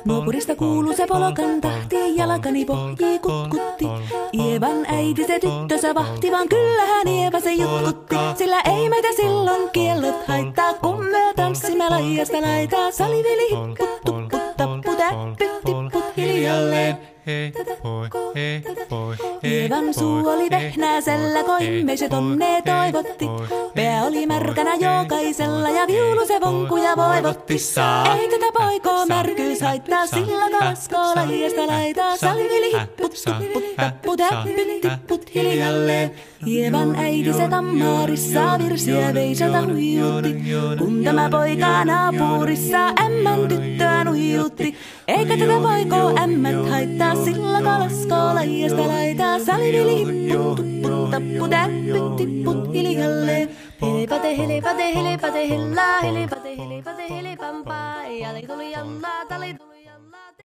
Nuopurista kuuluu se polokan tahti, jalkani pohjii kutkutti. Ievan äiti se tyttönsä vahti, vaan kyllähän Ieva se jutkutti. Sillä ei meitä silloin kiellot haittaa, kun me tanssimme laijasta laitaa. Saliveli hipput, tupput, tapput, äppyt, tipput hiljalleen. Hei poi. Ievan suu oli vehnäisellä, koimme se tonne toivotti. Pää oli märkänä jokaisella ja viulu se vonkuja voivotti. Ei tätä poikoo märkyys haittaa, sillä kalaskoo laijasta laitaa. Salivili hipput, tupput, tapput, äppyt, tipput hiljalleen. Ievan äiti se kammarissa virsiä veisalta huijutti. Kun tämä poika naapurissa ämmän tyttöä nuijutti. Eikä tätä poikoo ämmät haittaa, sillä kalaskoo laijasta laitaa. Salivili hipput, tupput, tapput, äppyt, tipput hiljalleen. Helepate, helepate, helepate, hellaa, helepate, helepate, helepampaa. Jali tuli jallaa, tali tuli.